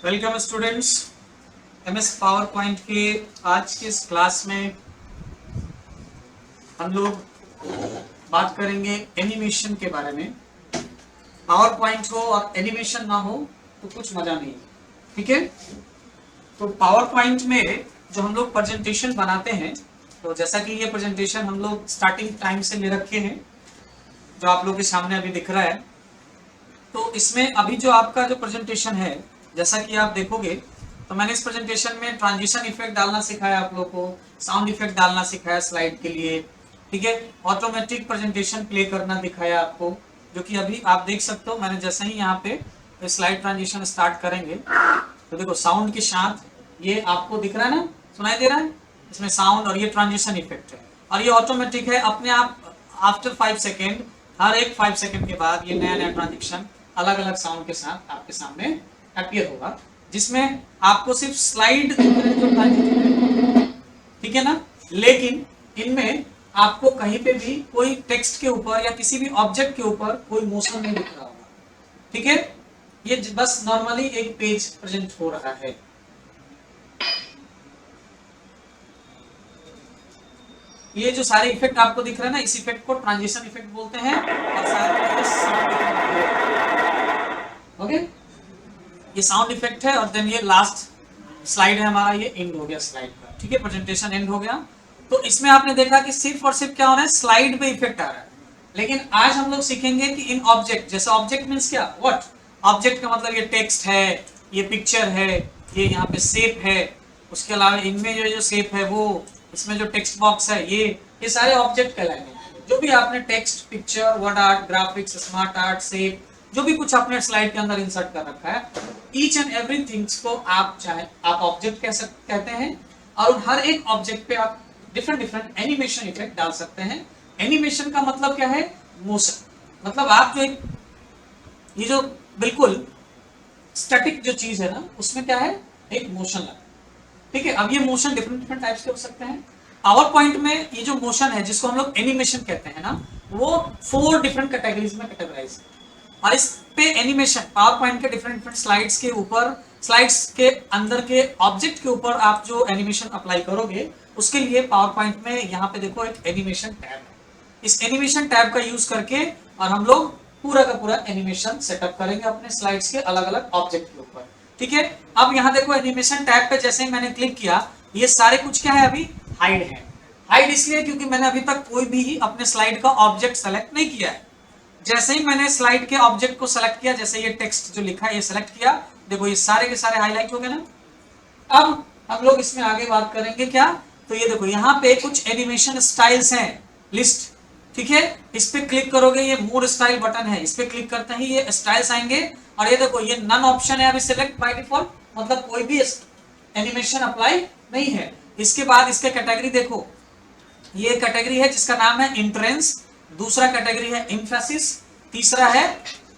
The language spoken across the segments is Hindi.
Welcome students. MS power point के आज के इस क्लास में हम लोग बात करेंगे एनिमेशन के बारे में। पावर पॉइंट हो और एनिमेशन ना हो तो कुछ मजा नहीं, ठीक है। तो पावर पॉइंट में जो हम लोग प्रेजेंटेशन बनाते हैं, तो जैसा कि ये प्रेजेंटेशन हम लोग स्टार्टिंग टाइम से ले रखे हैं, जो आप लोग के सामने अभी दिख रहा है। तो इसमें अभी जो आपका जो प्रेजेंटेशन है, जैसा कि आप देखोगे, तो मैंने इस प्रेजेंटेशन में ट्रांजिशन इफेक्ट डालना सिखाया आप लोग को, साउंड इफेक्ट डालना सिखाया स्लाइड के लिए, ठीक है। ऑटोमेटिक प्रेजेंटेशन प्ले करना दिखाया आपको, जो कि अभी आप देख सकते हो। मैंने जैसे ही यहाँ पे स्लाइड ट्रांजिशन स्टार्ट करेंगे तो देखो साउंड के साथ ये आपको दिख रहा है ना, सुनाई दे रहा है, इसमें साउंड और ये ट्रांजिशन इफेक्ट है और ये ऑटोमेटिक है अपने आप। आफ्टर 5 सेकेंड, हर एक 5 सेकेंड के बाद ये नया नया ट्रांजिशन अलग अलग साउंड के साथ आपके सामने अपीयर होगा, जिसमें आपको सिर्फ स्लाइड ठीक है ना। लेकिन इनमें आपको कहीं पे भी कोई टेक्स्ट के ऊपर या किसी भी ऑब्जेक्ट के ऊपर कोई मोशन नहीं दिख रहा होगा, ठीक है। ये बस नॉर्मली एक पेज प्रेजेंट हो रहा है। ये जो सारे इफेक्ट आपको दिख रहे हैं ना, इस इफेक्ट को ट्रांजिशन इफेक्ट बोलते हैं और ओके, ये साउंड इफेक्ट है। और देन ये लास्ट स्लाइड है हमारा, ये एंड हो गया स्लाइड का, ठीक है। प्रेजेंटेशन एंड हो गया। तो इसमें आपने देखा कि सिर्फ और सिर्फ क्या हो रहा है, स्लाइड पे इफेक्ट आ रहा है। लेकिन आज हम लोग सीखेंगे कि इन ऑब्जेक्ट, जैसे ऑब्जेक्ट मीन्स क्या, व्हाट ऑब्जेक्ट का मतलब, ये टेक्स्ट है, ये पिक्चर है, ये यहाँ पे शेप है, उसके अलावा इनमें जो शेप है वो, इसमें जो टेक्स्ट बॉक्स है, ये सारे ऑब्जेक्ट कहलाएंगे। जो भी आपने text, picture, word art, graphics, smart art, shape, जो भी कुछ आपने स्लाइड के अंदर इंसर्ट कर रखा है, ईच एंड एवरीथिंग को आप चाहे आप ऑब्जेक्ट कहते हैं। और उन हर एक ऑब्जेक्ट पे आप डिफरेंट डिफरेंट एनिमेशन इफेक्ट डाल सकते हैं। एनिमेशन का मतलब क्या है, मोशन। मतलब आप जो एक ये जो बिल्कुल स्टैटिक जो चीज है ना, उसमें क्या है, एक मोशन लगा, ठीक है। अब ये मोशन डिफरेंट डिफरेंट टाइप्स के हो सकते हैं। पावर पॉइंट में ये जो मोशन है, जिसको हम लोग एनिमेशन कहते हैं ना, वो 4 डिफरेंट कैटेगरीज में कैटेगराइज है। और इस पे एनिमेशन पावर पॉइंट के डिफरेंट डिफरेंट स्लाइड्स के ऊपर, स्लाइड्स के अंदर के ऑब्जेक्ट के ऊपर आप जो एनिमेशन अप्लाई करोगे, उसके लिए पावर पॉइंट में यहाँ पे देखो एक एनिमेशन टैब है। इस एनिमेशन टैब का यूज करके और हम लोग पूरा का पूरा एनिमेशन सेटअप करेंगे अपने स्लाइड्स के अलग अलग ऑब्जेक्ट के ऊपर, ठीक है। अब यहाँ देखो एनिमेशन टैब पे जैसे ही मैंने क्लिक किया, ये सारे कुछ क्या है, अभी हाइड है। हाइड इसलिए क्योंकि मैंने अभी तक कोई भी अपने स्लाइड का ऑब्जेक्ट सेलेक्ट नहीं किया है। जैसे ही मैंने स्लाइड के ऑब्जेक्ट को सेलेक्ट किया, जैसे ये टेक्स्ट जो लिखा है ये सेलेक्ट किया, देखो ये सारे के सारे हाईलाइट हो गए ना। अब हम लोग इसमें आगे बात करेंगे क्या, तो ये देखो यहाँ पे कुछ एनिमेशन स्टाइल्स हैं, लिस्ट, ठीक है। इस पे क्लिक करोगे, ये मोर स्टाइल बटन है, इस पे क्लिक करते ही ये स्टाइल्स आएंगे। और ये देखो ये नन ऑप्शन है अभी सिलेक्ट बाय डिफॉल्ट, मतलब कोई भी एनिमेशन अप्लाई नहीं है। इसके बाद इसके कैटेगरी देखो, ये कैटेगरी है जिसका नाम है इंट्रेंस, दूसरा कैटेगरी है एम्फेसिस, तीसरा है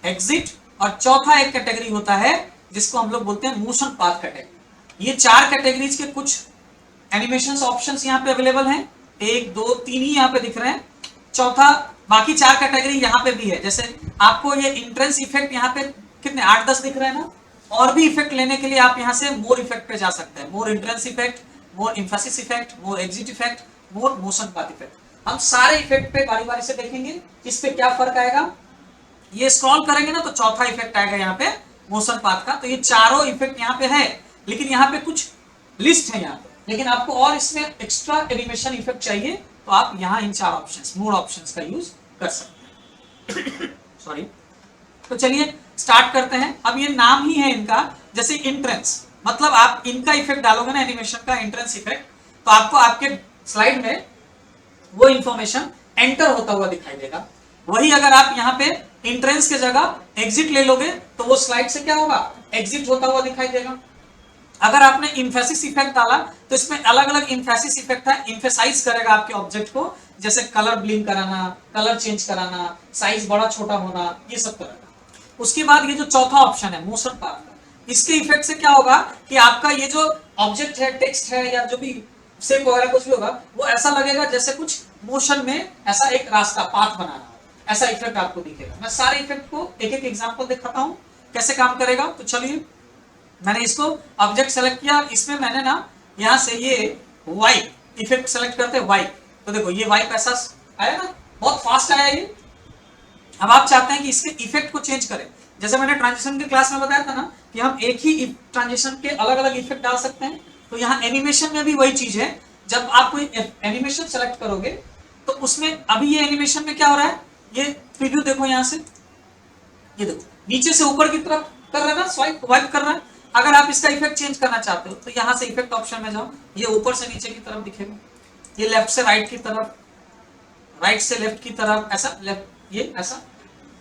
एग्जिट, और चौथा एक कैटेगरी होता है जिसको हम लोग बोलते हैं मोशन पाथ कैटेगरी। ये 4 कैटेगरीज के कुछ एनिमेशन ऑप्शंस यहाँ पे अवेलेबल हैं। 1 2 3 ही यहाँ पे दिख रहे हैं, चौथा बाकी 4 कैटेगरी यहाँ पे भी है। जैसे आपको ये इंट्रेंस इफेक्ट यहाँ पे कितने 8-10 दिख रहे हैं ना। और भी इफेक्ट लेने के लिए आप यहाँ से मोर इफेक्ट पे जा सकते हैं, मोर इंट्रेंस इफेक्ट, मोर एम्फेसिस इफेक्ट, मोर एग्जिट इफेक्ट, मोर मोशन पाथ इफेक्ट। हम सारे इफेक्ट पे बारी बारी से देखेंगे इस पे क्या फर्क आएगा। ये स्क्रॉल करेंगे ना तो चौथा इफेक्ट आएगा यहाँ पे मोशन पाथ का। तो ये चारों इफेक्ट यहाँ पे है, लेकिन यहाँ पे कुछ लिस्ट है यहाँ पे। लेकिन आपको और इसमें एक्स्ट्रा एनिमेशन इफेक्ट चाहिए तो आप यहाँ इन 4 ऑप्शंस, मोर ऑप्शंस का यूज कर सकते हैं। सॉरी। तो चलिए स्टार्ट करते हैं। अब ये नाम ही है इनका, जैसे इंट्रेंस, मतलब आप इनका इफेक्ट डालोगे ना, एनिमेशन का इंट्रेंस इफेक्ट, तो आपको आपके स्लाइड में वो इंफॉर्मेशन एंटर होता हुआ दिखाई देगा। वही अगर आप यहाँ पे इंट्रेंस के जगह एग्जिट ले लोगे तो वो स्लाइड से क्या होगा, एग्जिट होता हुआ दिखाई देगा। अगर आपने एम्फेसिस इफेक्ट डाला तो इसमें अलग अलग एम्फेसिस इफेक्ट है, एम्फेसाइज करेगा आपके ऑब्जेक्ट को, जैसे कलर ब्लिंक कराना, कलर चेंज कराना, साइज बड़ा छोटा होना, ये सब करेगा। उसके बाद ये जो चौथा ऑप्शन है मोशन पाथ का, इसके इफेक्ट से क्या होगा कि आपका ये जो ऑब्जेक्ट है, टेक्स्ट है या जो भी शेप वगैरह कुछ भी होगा, वो ऐसा लगेगा जैसे कुछ मोशन में ऐसा एक रास्ता पाथ बनाना, ऐसा इफेक्ट आपको दिखेगा। मैं सारे इफेक्ट को एक एक एग्जांपल दिखाता हूं कैसे काम करेगा। तो चलिए मैंने इसको ऑब्जेक्ट सेलेक्ट किया, इसमें मैंने ना यहाँ से ये वाइप इफेक्ट सेलेक्ट करते हैं, वाइप, तो देखो ये वाइप ऐसा आया ना, बहुत फास्ट आया ये। अब आप चाहते हैं कि इसके इफेक्ट को चेंज करें, जैसे मैंने ट्रांजिशन की क्लास में बताया था ना कि हम एक ही ट्रांजिशन के अलग अलग इफेक्ट डाल सकते हैं, तो यहाँ एनिमेशन में भी वही चीज है। जब आप कोई एनिमेशन सेलेक्ट करोगे तो उसमें अभी ये एनिमेशन में क्या हो रहा है, ये प्रीव्यू देखो यहाँ से, ये देखो नीचे से ऊपर की तरफ कर रहा है ना, स्वाइप वाइप कर रहा है। अगर आप इसका इफेक्ट चेंज करना चाहते हो तो यहाँ से इफेक्ट ऑप्शन में जाओ, ये ऊपर से नीचे की तरफ दिखेगा, ये लेफ्ट से राइट की तरफ, राइट से लेफ्ट की तरफ, ऐसा लेफ्ट, ये ऐसा,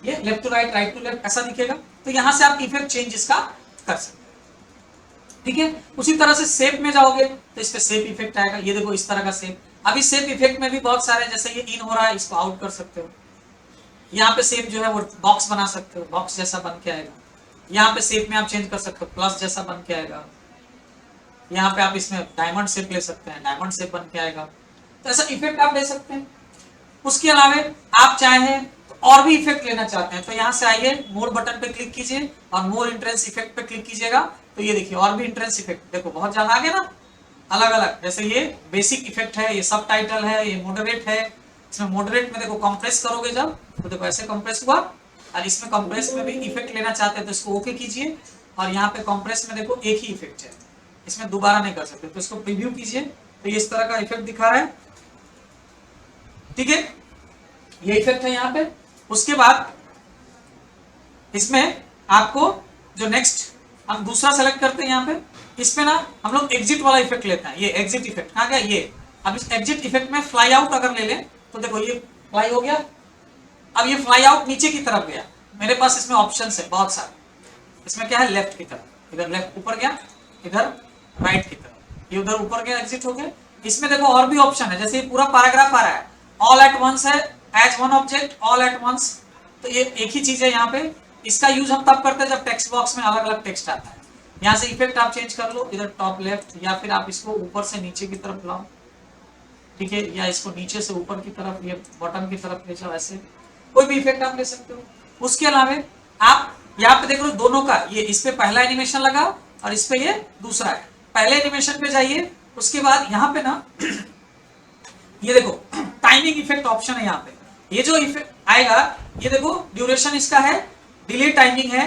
ये left to right, right to left ऐसा दिखेगा। तो यहाँ से आप इफेक्ट चेंज इसका कर सकते हैं, ठीक है। उसी तरह से शेप में जाओगे तो इस पे शेप इफेक्ट आएगा, ये देखो इस तरह का शेप। अभी शेप इफेक्ट में भी बहुत सारे, जैसे ये इन हो रहा है, इसको आउट कर सकते हो। यहाँ पे शेप जो है वो बॉक्स बना सकते हो, बॉक्स जैसा बन के आएगा। यहाँ पे शेप में आप चेंज कर सकते हो, प्लस जैसा बन के आएगा। यहाँ पे आप इसमें डायमंड शेप ले सकते हैं, डायमंड शेप बन के आएगा। तो ऐसा इफेक्ट आप ले सकते हैं। उसके अलावा आप चाहें तो और भी इफेक्ट लेना चाहते हैं तो यहाँ से आइए, मोर बटन पे क्लिक कीजिए और मोर इंट्रेंस इफेक्ट पे क्लिक कीजिएगा, तो ये देखिए और भी इंट्रेंस इफेक्ट देखो बहुत ज्यादा आ गया ना, अलग अलग। जैसे ये बेसिक इफेक्ट है, ये सब टाइटल है, ये मॉडरेट है। इसमें मॉडरेट में देखो कंप्रेस करोगे जब तो देखो ऐसे कंप्रेस हुआ, और इसमें कंप्रेस में भी इफेक्ट लेना चाहते हैं तो इसको ओके कीजिए, और यहाँ पे कंप्रेस में देखो एक ही इफेक्ट है, इसमें दोबारा नहीं कर सकते, तो इसको प्रीव्यू कीजिए तो ये इस तरह का इफेक्ट दिखा रहा है, ठीक है। ये इफेक्ट है यहाँ पे। उसके बाद इसमें आपको जो नेक्स्ट हम दूसरा सेलेक्ट करते हैं, यहाँ पे इसमें ना हम लोग एग्जिट वाला इफेक्ट लेते हैं, ये एग्जिट इफेक्ट कहाँ गया ये। अब इस एग्जिट इफेक्ट में फ्लाई आउट अगर ले लें तो देखो ये फ्लाई हो गया, अब ये फ्लाई आउट नीचे की तरफ गया। मेरे पास इसमें ऑप्शन है बहुत सारे, इसमें क्या है लेफ्ट की तरफ, इधर लेफ्ट ऊपर गया, इधर राइट की तरफ, ये उधर ऊपर गया, एग्जिट हो गया। इसमें देखो और भी ऑप्शन है, जैसे ये पूरा पैराग्राफ आ रहा है, ऑल एट वंस है, as one object, all at once, तो ये एक ही चीज है यहाँ पे। इसका यूज हम तब करते हैं जब टेक्स्ट बॉक्स में अलग अलग टेक्स्ट आता है। यहाँ से इफेक्ट आप चेंज कर लो, इधर टॉप लेफ्ट, या फिर आप इसको ऊपर से नीचे की तरफ लाओ, ठीक है, या इसको नीचे से ऊपर की तरफ, ये बॉटम की तरफ ले जाओ, ऐसे कोई भी इफेक्ट आप ले सकते हो। उसके अलावा आप यहाँ पे देख लो दोनों का, ये इस पे पहला एनिमेशन लगा और इस पे ये दूसरा है। पहले एनिमेशन पे जाइए, उसके बाद यहाँ पे ना ये देखो टाइमिंग इफेक्ट ऑप्शन है यहाँ पे। ये जो इफेक्ट आएगा ये देखो ड्यूरेशन इसका है, डिले टाइमिंग है।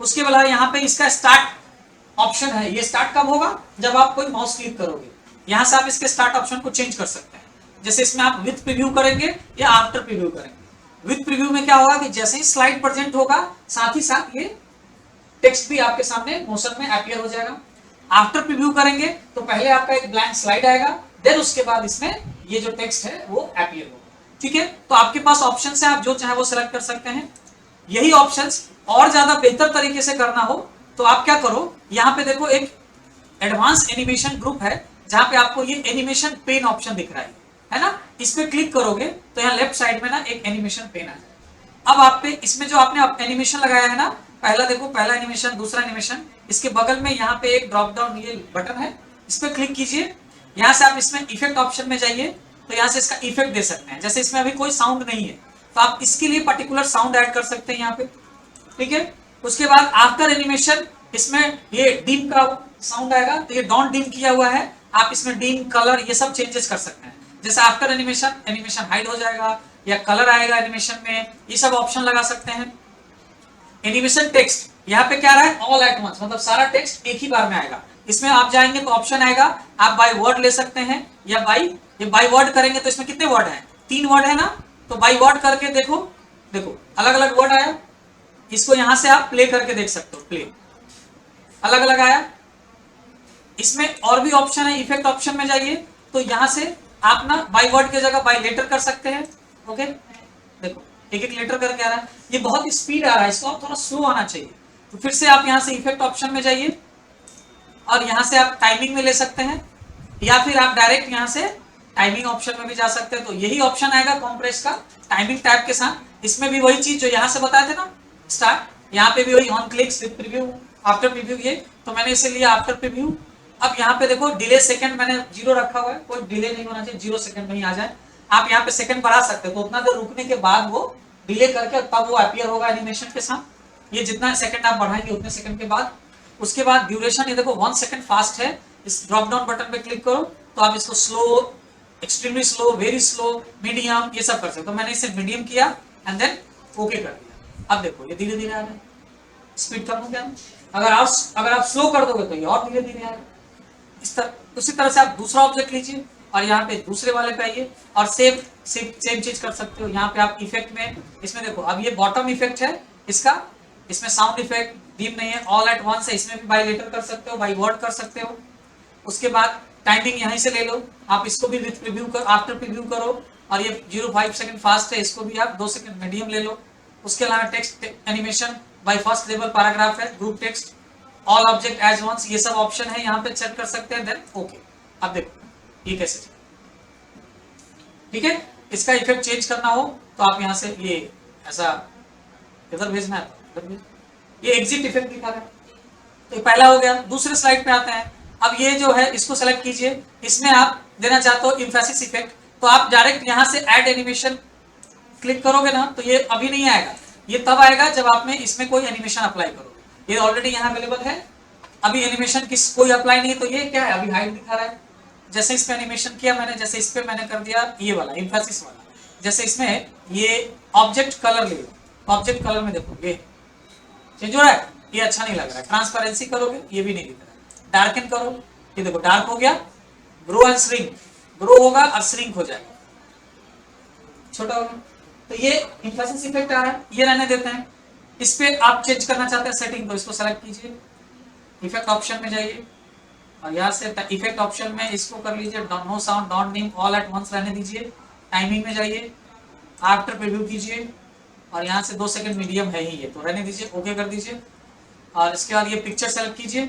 उसके बाद यहाँ पे इसका स्टार्ट ऑप्शन है, ये स्टार्ट कब होगा जब आप कोई माउस क्लिक करोगे। यहाँ से आप इसके स्टार्ट ऑप्शन को चेंज कर सकते हैं, जैसे इसमें आप विथ प्रीव्यू करेंगे या आफ्टर प्रीव्यू करेंगे। विथ प्रीव्यू में क्या होगा कि जैसे ही स्लाइड प्रेजेंट होगा साथ ही साथ ये टेक्स्ट भी आपके सामने मोशन में अपीयर हो जाएगा। आफ्टर प्रीव्यू करेंगे तो पहले आपका एक ब्लैंक स्लाइड आएगा, देन उसके बाद इसमें ये जो टेक्स्ट है वो अपीयर होगा, ठीक है। तो आपके पास ऑप्शन है, आप जो चाहे वो सिलेक्ट कर सकते हैं। यही ऑप्शंस और ज्यादा बेहतर तरीके से करना हो तो आप क्या करो, यहाँ पे देखो एक एडवांस एनिमेशन ग्रुप है जहां पे आपको ये एनिमेशन पेन ऑप्शन दिख रहा है ना, इस पे क्लिक करोगे तो यहाँ लेफ्ट साइड में ना एक एनिमेशन पेन आ जाए। अब आप पे इसमें जो आपने एनिमेशन लगाया है ना, पहला देखो पहला एनिमेशन, दूसरा एनिमेशन, इसके बगल में यहाँ पे एक ड्रॉप डाउन ये बटन है, इस पे क्लिक कीजिए। यहाँ से आप इसमें इफेक्ट ऑप्शन में जाइए तो यहाँ से इसका इफेक्ट दे सकते हैं। जैसे इसमें अभी कोई साउंड नहीं है तो आप इसके लिए पर्टिकुलर साउंड ऐड कर सकते हैं यहाँ पे, ठीक है। उसके बाद आफ्टर एनिमेशन इसमें ये डिम का साउंड आएगा, तो ये डॉन डिम किया हुआ है, आप इसमें डिम कलर ये सब चेंजेस कर सकते हैं। जैसे आफ्टर एनिमेशन एनिमेशन हाइड हो जाएगा या कलर आएगा एनिमेशन में, ये सब ऑप्शन लगा सकते हैं। एनिमेशन टेक्स्ट यहाँ पे क्या रहा है, ऑल एट वंस, मतलब सारा टेक्स्ट एक ही बार में आएगा। इसमें आप जाएंगे तो ऑप्शन आएगा आप बाय वर्ड ले सकते हैं या बाय वर्ड करेंगे तो इसमें कितने वर्ड हैं, 3 वर्ड है ना, तो बाय वर्ड करके देखो अलग अलग वर्ड आया। इसको यहां से आप प्ले करके देख सकते हो, प्ले अलग अलग आया। इसमें और भी ऑप्शन है, इफेक्ट ऑप्शन में जाइए तो यहां से आप ना बाय वर्ड की जगह बाय लेटर कर सकते हैं। ओके, देखो एक एक लेटर करके आ रहा है, ये बहुत स्पीड आ रहा है, इसको आप थोड़ा स्लो आना चाहिए। तो फिर से आप यहां से इफेक्ट ऑप्शन में जाइए और यहां से आप टाइमिंग में ले सकते हैं, या फिर आप डायरेक्ट यहां से टाइमिंग ऑप्शन में भी जा सकते हैं। तो यही ऑप्शन आएगा कॉम्प्रेस का टाइमिंग टैब के साथ। इसमें भी वही चीज जो यहां से बताए थे ना स्टार्ट, यहाँ पे भी वही on clicks with preview after preview, ये तो मैंने इसे लिया आफ्टर प्रीव्यू। अब यहाँ पे देखो डिले सेकंड मैंने 0 रखा हुआ है, कोई डिले नहीं होना चाहिए, 0 सेकंड में ही आ जाए। आप यहाँ पे सेकंड बढ़ा सकते हो, तो उतना देर रुकने के बाद वो डिले करके तब वो अपीयर होगा एनिमेशन के साथ। ये जितना सेकंड आप बढ़ाएंगे उतने सेकंड के बाद। उसके बाद ड्यूरेशन ये देखो 1 सेकंड फास्ट है, इस ड्रॉप डाउन बटन पे क्लिक करो तो आप इसको slow, extremely slow, very slow, medium, ये सब कर सकते हो। तो मैंने इसे मीडियम किया एंड देन ओके कर दिया। अब देखो ये धीरे धीरे आ रहा है, स्पीड कम हो गया। अगर आप स्लो कर दोगे तो ये और धीरे धीरे आएगा। उसी तरह से आप दूसरा ऑब्जेक्ट लीजिए और यहाँ पे दूसरे वाले पे आइए और सेम चीज कर सकते हो। यहाँ पे आप इफेक्ट में, इसमें देखो अब ये बॉटम इफेक्ट है इसका, इसमें साउंड इफेक्ट बीम नहीं है, ऑल एट वंस है, इसमें भी बाइलेटर कर सकते हो, बाई वर्ड कर सकते हो। उसके बाद टाइमिंग यहीं से ले लो, आप इसको भी विथ प्रीव्यू कर, आफ्टर प्रीव्यू करो और ये 0.5 सेकंड फास्ट है, इसको भी आप 2 सेकंड मीडियम ले लो। उसके अलावा text animation by first level paragraph है, group text, all object as once, ये सब ऑप्शन है, यहाँ पे सेट कर सकते हैं। Then okay. अब देखो ये कैसे, ठीक है। इसका इफेक्ट चेंज करना हो तो आप यहाँ से ये ऐसा इधर भेजना है, इधर भेज, ये एग्जिट इफेक्ट दिखा रहा है। तो पहला हो गया। दूसरे स्लाइड पे आते हैं। अब ये जो है इसको सेलेक्ट कीजिए, इसमें आप देना चाहते हो इम्फेसिस इफेक्ट, तो आप डायरेक्ट यहाँ से ऐड एनिमेशन क्लिक करोगे ना तो ये अभी नहीं आएगा, ये तब आएगा जब आप में इसमें कोई एनिमेशन अप्लाई करोगे। ये ऑलरेडी यहाँ अवेलेबल है, अभी एनिमेशन किस कोई अप्लाई नहीं, तो ये क्या है अभी हाइड दिखा रहा है। जैसे इस पे एनिमेशन किया मैंने, जैसे इस पे मैंने कर दिया ये वाला इम्फेसिस वाला, जैसे इसमें ये ऑब्जेक्ट कलर ले लो, ऑब्जेक्ट कलर में देखो ये चेंज हो रहा है, ये अच्छा नहीं लग रहा है। ट्रांसपेरेंसी करोगे ये भी नहीं दिख रहा है। डार्कन करो, ये देखो डार्क हो गया। ग्रो एंड श्रिंक, ग्रो होगा और श्रिंक हो जाएगा, छोटा होगा। तो ये इम्फेसिस इफेक्ट आ रहा है, ये रहने देते हैं। इस पे आप चेंज करना चाहते हैं सेटिंग, तो इसको सेलेक्ट कीजिए, इफेक्ट ऑप्शन में जाइए और यहाँ से इफेक्ट ऑप्शन में इसको कर लीजिए no sound dot name, all at once रहने दीजिए। टाइमिंग में जाइए, आफ्टर प्रीव्यू कीजिए और यहाँ से 2 सेकंड मीडियम है ही ये, तो रहने दीजिए, ओके कर दीजिए। और इसके बाद ये पिक्चर सेलेक्ट कीजिए।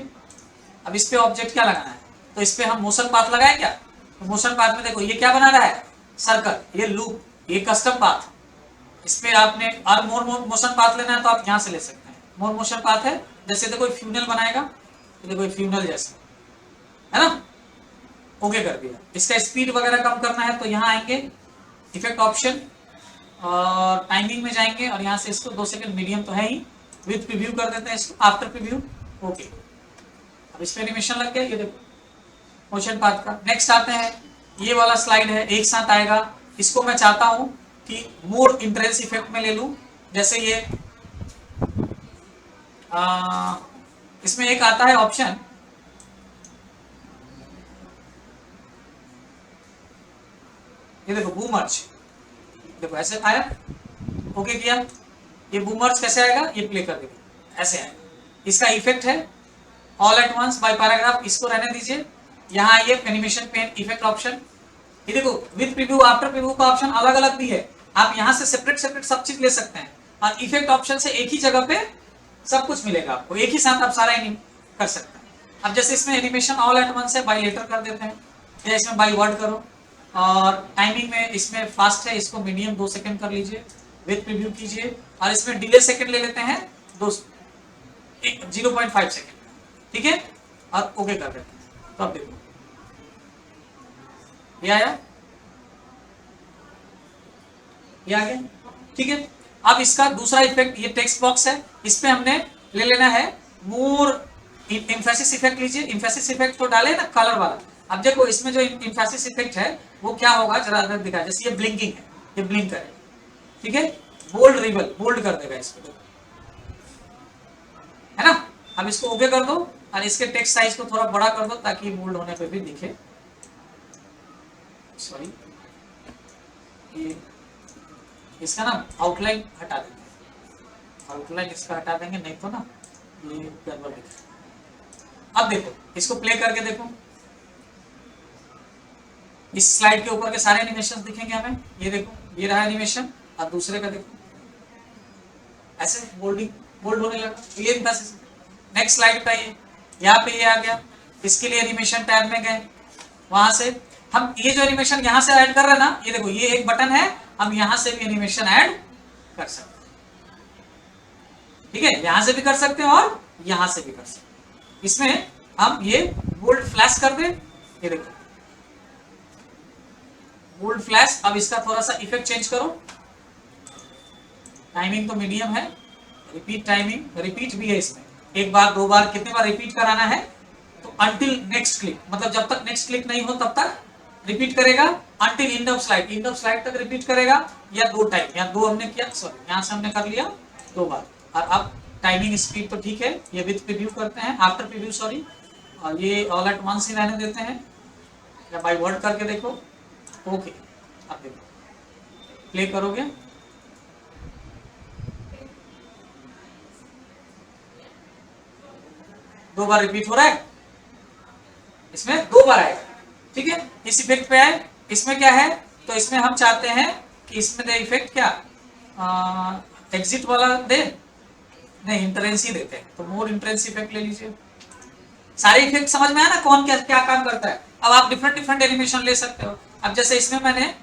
अब इस पे ऑब्जेक्ट क्या लगाना है, तो इस पे हम मोशन पाथ लगाए क्या, तो मोशन पाथ में देखो ये क्या बना रहा है, सर्कल, ये लूप, ये कस्टम पाथ। इस पे आपने और मोर मोशन पाथ लेना है तो आप यहाँ से ले सकते हैं। मोर मोशन पाथ है, जैसे देखो फ्यूनल बनाएगा, देखो फ्यूनल जैसा है ना, ओके कर दिया। इसका स्पीड वगैरह कम करना है तो यहाँ आएंगे इफेक्ट ऑप्शन और टाइमिंग में जाएंगे और यहाँ से इसको 2 सेकंड मीडियम तो है ही, विथ प्रीव्यू कर देते हैं इसको, आफ्टर प्रीव्यू ओके। अब इस पे एनिमेशन लग गया, ये देखो मोशन पाथ का। नेक्स्ट आते हैं, ये वाला स्लाइड है एक साथ आएगा, इसको मैं चाहता हूं कि मोर इंटेंस इफेक्ट में ले लूं। जैसे ये इसमें एक आता है ऑप्शन, ये देखो बूमर्च, देखो ऐसे आया, ओके किया। ये बूमर्च कैसे आएगा, ये प्ले कर देगा, ऐसे आएगा। इसका इफेक्ट है all at once by paragraph, इसको रहने दीजिए। यहाँ आइए एनिमेशन पेन इफेक्ट ऑप्शन, ये देखो विद प्रीव्यू आफ्टर प्रीव्यू का ऑप्शन अलग अलग भी है, आप यहाँ से सेपरेट सेपरेट सब चीज ले सकते हैं और इफेक्ट ऑप्शन से एक ही जगह पे सब कुछ मिलेगा आपको, एक ही साथ आप सारा कर सकते हैं। अब जैसे इसमें एनिमेशन ऑल एट वंस है, बाई लेटर कर देते हैं, या इसमें बाई वर्ड करो। और टाइमिंग में इसमें फास्ट है, इसको मीडियम 2 सेकंड कर लीजिए, विद प्रीव्यू कीजिए और इसमें डिले सेकंड ले लेते हैं 0.5 सेकंड, ठीक है, और ओके कर देते हैं। तो अब देखो ये आया, ये आ गया, ठीक है। अब इसका दूसरा इफेक्ट, ये टेक्स्ट बॉक्स है, इस पे हमने ले लेना है मोर इम्फेसिस इफेक्ट। लीजिए इम्फेसिस इफेक्ट तो डाले ना कलर वाला। अब देखो इसमें जो इम्फेसिस इफेक्ट है वो क्या होगा, जरा अंदर दिखा, जैसे ये ब्लिंकिंग है, ये ब्लिंक करे, ठीक है, बोल्ड रिबल बोल्ड कर देगा इसको, है ना। अब इसको ओके कर दो और इसके टेक्स्ट साइज को थोड़ा बड़ा कर दो ताकि बोल्ड होने पे भी दिखे। सॉरी, इसका ना आउटलाइन हटा देंगे, आउटलाइन इसका हटा देंगे, नहीं तो ना ये गड़बड़ दिखे। अब देखो इसको प्ले करके देखो, इस स्लाइड के ऊपर के सारे एनिमेशन दिखेंगे हमें। ये देखो ये रहा एनिमेशन और दूसरे का देखो ऐसे बोल्डिंग बोल्ड होने लगा, ये इम्फेसिस। नेक्स्ट स्लाइड पे आइए, यहाँ पे ये आ गया, इसके लिए एनिमेशन टैब में गए, वहां से हम ये जो एनिमेशन यहाँ से ऐड कर रहे हैं ना, ये देखो ये एक बटन है, हम यहाँ से भी एनिमेशन ऐड कर सकते हैं, ठीक है, यहाँ से भी कर सकते हैं और यहाँ से भी कर सकते हैं। इसमें हम ये बोल्ड फ्लैश कर दें, ये देखो बोल्ड फ्लैश। अब इसका थोड़ा सा इफेक्ट चेंज करो, टाइमिंग तो मीडियम है, रिपीट टाइमिंग, रिपीट भी है इसमें, एक बार, दो बार, कितने बार रिपीट कराना है, तो अंटिल नेक्स्ट क्लिक, मतलब जब तक नेक्स्ट क्लिक नहीं हो तब तक रिपीट करेगा, अंटिल एंड ऑफ स्लाइड तक रिपीट करेगा, या दो टाइम, या दो हमने किया, सॉरी यहाँ से हमने कर लिया दो बार। और अब टाइमिंग स्पीड तो ठीक है, ये विद प्रीव्यू करते हैं, आफ्टर प्रीव्यू सॉरी, और ये ऑल एट वंस ही रहने देते हैं, या बाय वर्ड करके देखो। ओके, अब देखो प्ले करोगे, दो बार रिपीट हो रहा है, इसमें दो बार आएगा, ठीक है, इस इफेक्ट पे आए। इसमें क्या है, तो इसमें हम चाहते हैं कि इसमें दे इफेक्ट क्या, एग्जिट वाला दे, नहीं इंटरेंसी देते हैं, तो मोर इंटरेंसी इफेक्ट ले लीजिए। सारे इफेक्ट समझ में आया ना, कौन क्या क्या काम करता है। अब आप डिफरेंट डिफरेंट एनिमेशन ले सकते हो। अब जैसे इसमें मैंने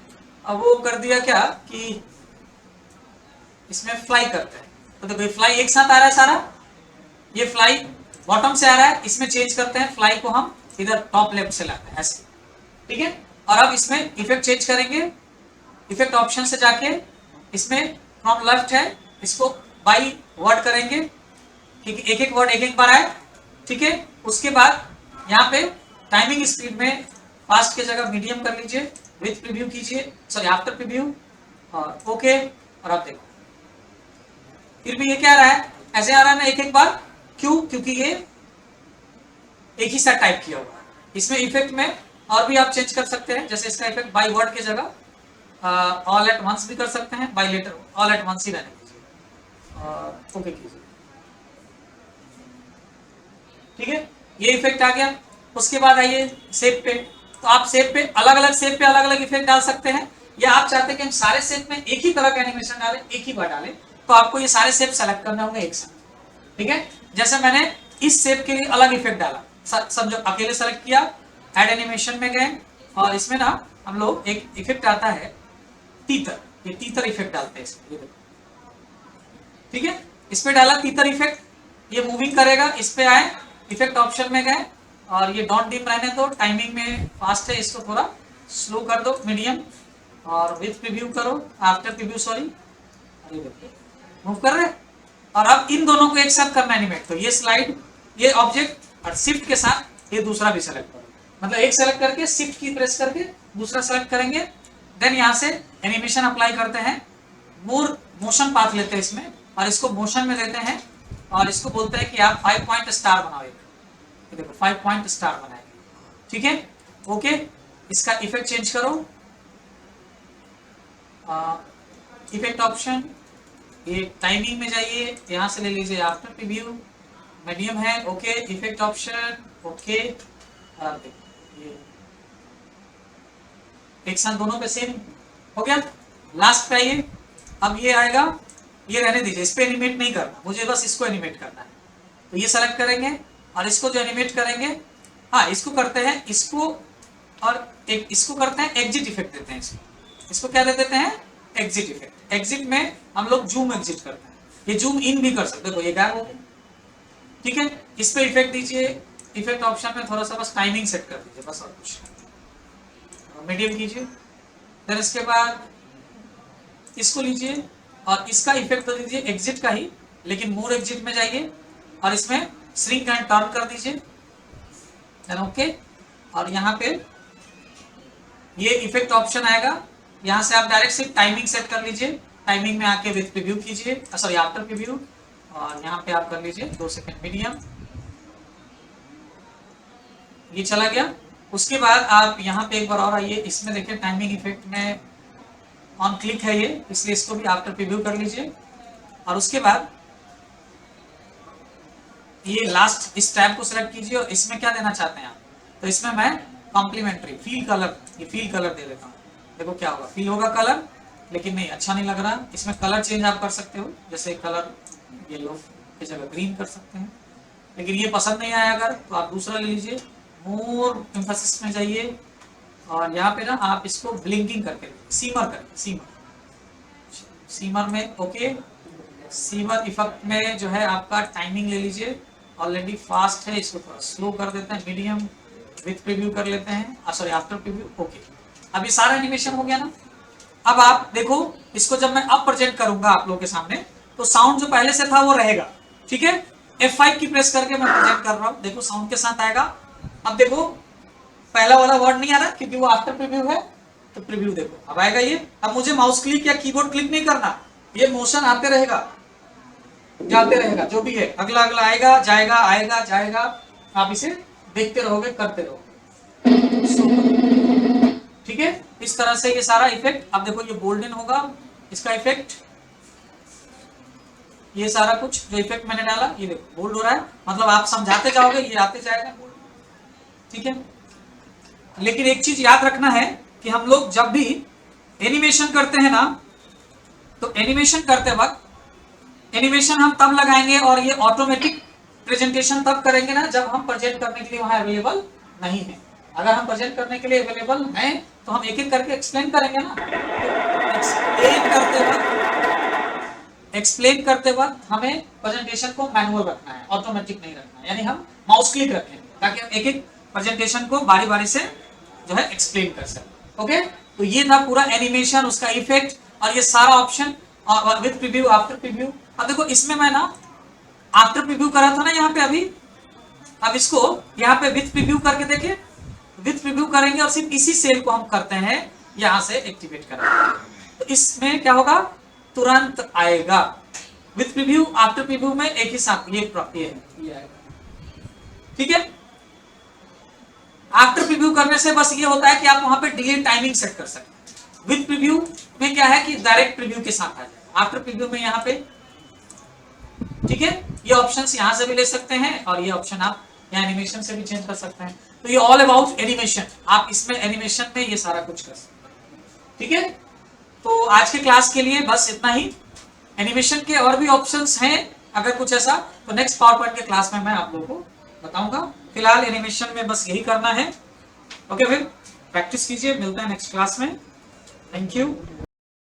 वो कर दिया क्या कि इसमें फ्लाई करते हैं, तो देखो फ्लाई एक साथ आ रहा है सारा, ये फ्लाई बॉटम से आ रहा है, इसमें चेंज करते हैं, फ्लाई को हम इधर टॉप लेफ्ट से लाते हैं ऐसे, ठीक है। और अब इसमें इफेक्ट चेंज करेंगे, इफेक्ट ऑप्शन से जाके इसमें फ्रॉम लेफ्ट है, इसको बाई वर्ड करेंगे, ठीक है, एक एक वर्ड एक एक बार आए, ठीक है। उसके बाद यहाँ पे टाइमिंग स्पीड में फास्ट की जगह मीडियम कर लीजिए, विथ प्रीव्यू कीजिए, सॉरी आफ्टर प्रीव्यू, और ओके। और अब देखो फिर भी ये क्या आ रहा है, ऐसे आ रहा है ना एक एक बार, क्यों, क्योंकि ये एक ही साथ टाइप किया हुआ है। इसमें इफेक्ट में और भी आप चेंज कर सकते हैं, जैसे इसका इफेक्ट बाय वर्ड की जगह ऑल एट वंस भी कर सकते हैं, by letter all at once ही रहने दीजिए, ओके कीजिए, ठीक है, ये इफेक्ट आ गया। उसके बाद आइए शेप पे, तो आप शेप पे अलग अलग शेप पे अलग अलग इफेक्ट डाल सकते हैं, या आप चाहते हैं कि हम सारे शेप में एक ही तरह का एनिमेशन डालें, एक ही बार डालें, तो आपको ये सारे शेप सेलेक्ट करने होंगे एक साथ, ठीक है। जैसे मैंने इस शेप के लिए अलग इफेक्ट डाला, समझो अकेले सेलेक्ट किया, ऐड एनिमेशन में गए, और इसमें ना हम लोग एक इफेक्ट आता है तीतर, ये तीतर इफेक्ट डालते हैं इसमें, ठीक है, इस पे डाला तीतर इफेक्ट, ये मूविंग करेगा, इस पे आए, इफेक्ट ऑप्शन में गए, और ये डॉट डिम रहने दो, टाइमिंग में फास्ट है, इसको थोड़ा स्लो कर दो मीडियम, और विथ प्रीव्यू करो, आफ्टर प्रीव्यू सॉरी, मूव कर रहे। और अब इन दोनों को एक साथ करना एनिमेट, तो ये स्लाइड, ये ऑब्जेक्ट, और शिफ्ट के साथ ये दूसरा भी सेलेक्ट करो, मतलब एक सेलेक्ट करके शिफ्ट की प्रेस करके दूसरा सेलेक्ट करेंगे, देन यहाँ से एनिमेशन अप्लाई करते हैं, मोर मोशन पाथ लेते हैं इसमें, और इसको मोशन में देते हैं, और इसको बोलते हैं कि आप 5 पॉइंट स्टार बनाओ, देखो 5 पॉइंट स्टार बनाएंगे, ठीक है, ओके। इसका इफेक्ट चेंज करो, इफेक्ट ऑप्शन, ये टाइमिंग में जाइए, यहाँ से ले लीजिए आफ्टर प्रीव्यू, मीडियम है, ओके, इफेक्ट ऑप्शन, ओके, ये एक साथ दोनों पे सेम हो गया। लास्ट पे आइए, अब ये आएगा, ये रहने दीजिए, इस पे एनिमेट नहीं करना, मुझे बस इसको एनिमेट करना है, तो ये सेलेक्ट करेंगे, और इसको जो एनिमेट करेंगे, हाँ इसको करते हैं, इसको और एक इसको करते हैं एग्जिट इफेक्ट देते हैं, इसको क्या दे देते हैं, एग्जिट इफेक्ट। एग्जिट में हम लोग जूम एग्जिट करते हैं, ये जूम इन भी कर सकते, देखो ये गायब हो गया, ठीक है। इस पे इफेक्ट दीजिए, इफेक्ट ऑप्शन में थोड़ा सा बस टाइमिंग सेट कर दीजिए, बस और कुछ, मीडियम कीजिए, फिर इसके बाद इसको लीजिए, और इसका इफेक्ट दे दीजिए एग्जिट का ही, लेकिन मोर एग्जिट में जाइए, और इसमें श्रिंक एंड टर्न कर दीजिए, देन ओके। और यहाँ पे ये इफेक्ट ऑप्शन आएगा, यहाँ से आप डायरेक्ट सिर्फ टाइमिंग सेट कर लीजिए, टाइमिंग में आके विथ प्रीव्यू कीजिए, सॉरी आफ्टर प्रीव्यू, और यहाँ पे आप कर लीजिए 2 सेकंड मीडियम, ये चला गया। उसके बाद आप यहाँ पे एक बार और आइए, इसमें देखिए टाइमिंग इफेक्ट में ऑन क्लिक है ये, इसलिए इसको भी आफ्टर प्रीव्यू कर लीजिए। और उसके बाद ये लास्ट इस टैब को सिलेक्ट कीजिए, और इसमें क्या देना चाहते हैं आप, तो इसमें मैं कॉम्प्लीमेंट्री फील कलर, ये फील कलर दे देता हूँ, देखो क्या होगा, फील होगा कलर, लेकिन नहीं अच्छा नहीं लग रहा, इसमें कलर चेंज आप कर सकते हो, जैसे कलर येलो की जगह ग्रीन कर सकते हैं, लेकिन ये पसंद नहीं आया अगर, तो आप दूसरा ले लीजिए, मोर एम्फेसिस में जाइए, और यहाँ पे ना आप इसको ब्लिंकिंग करके, सीमर करके, सीमर में, ओके, सीमर इफेक्ट में जो है आपका टाइमिंग ले लीजिए, ऑलरेडी फास्ट है, इसको थोड़ा स्लो कर देते हैं, मीडियम, विथ प्रीव्यू कर लेते हैं, सॉरी आफ्टर प्रीव्यू, ओके। अब ये सारा एनिमेशन हो गया ना। अब आप देखो, इसको जब मैं अब प्रेजेंट करूंगा आप लोगों के सामने, तो साउंड जो पहले से था वो रहेगा, ठीक है, F5 की प्रेस करके मैं प्रेजेंट कर रहा हूं, देखो साउंड के साथ आएगा। अब देखो पहला वाला वर्ड नहीं आ रहा क्योंकि वो आफ्टर प्रीव्यू है, तो प्रीव्यू देखो अब आएगा ये। अब मुझे माउस क्लिक या कीबोर्ड क्लिक नहीं करना, ये मोशन आते रहेगा जाते रहेगा, जो भी है अगला अगला आएगा जाएगा आएगा जाएगा, आप इसे देखते रहोगे करते रहोगे। ठीक है, इस तरह से ये सारा इफेक्ट। अब देखो ये गोल्डन होगा इसका इफेक्ट, ये सारा कुछ जो इफेक्ट मैंने डाला ये देखो बोल्ड हो रहा है, मतलब आप समझाते जाओगे ये आते जाएगा बोल्ड। ठीक है, लेकिन एक चीज याद रखना है कि हम लोग जब भी एनिमेशन करते हैं ना, तो एनिमेशन करते वक्त एनिमेशन हम तब लगाएंगे और ये ऑटोमेटिक प्रेजेंटेशन तब करेंगे ना जब हम प्रेजेंट करने के लिए वहां अवेलेबल नहीं है। अगर हम प्रेजेंट करने के लिए अवेलेबल हैं तो हम एक एक करके एक्सप्लेन करेंगे ना। तो एक्सप्लेन करते वक्त हमें प्रेजेंटेशन को मैनुअल रखना है, ऑटोमेटिक नहीं रखना है, यानी हम माउस क्लिक रखेंगे ताकि हम एक एक प्रेजेंटेशन को बारी बारी से जो है एक्सप्लेन कर सकें। ओके, तो ये था पूरा एनिमेशन, उसका इफेक्ट और ये सारा option with preview after preview. अब देखो इसमें मैं ना आफ्टर प्रीव्यू करा था ना यहाँ पे अभी, अब इसको यहाँ पे विद प्रीव्यू करके देखिए, विद प्रीव्यू करेंगे और सिर्फ इसी सेल को हम करते हैं यहाँ से एक्टिवेट करेंगे, तो इसमें क्या होगा तुरंत आएगा। विद प्रीव्यू आफ्टर प्रीव्यू में एक ही साथ ये आएगा। ठीक है, आफ्टर प्रीव्यू करने से बस ये होता है कि आप वहां पे डिले टाइमिंग सेट कर सकते हैं। विद प्रीव्यू में क्या है कि डायरेक्ट प्रीव्यू के साथ आ जाएगा, आफ्टर प्रीव्यू में यहाँ पे। ठीक है, ये ऑप्शंस यहाँ से भी ले सकते हैं और ये ऑप्शन आप यहाँ एनिमेशन से भी चेंज कर सकते हैं। तो ये ऑल अबाउट एनिमेशन, आप इसमें एनिमेशन में ये सारा कुछ कर सकते हैं। ठीक है, तो आज के क्लास के लिए बस इतना ही। एनिमेशन के और भी ऑप्शंस हैं, अगर कुछ ऐसा तो नेक्स्ट पावर पॉइंट के क्लास में मैं आप लोगों को बताऊंगा। फिलहाल एनिमेशन में बस यही करना है। ओके, फिर प्रैक्टिस कीजिए, मिलते हैं नेक्स्ट क्लास में। Thank you.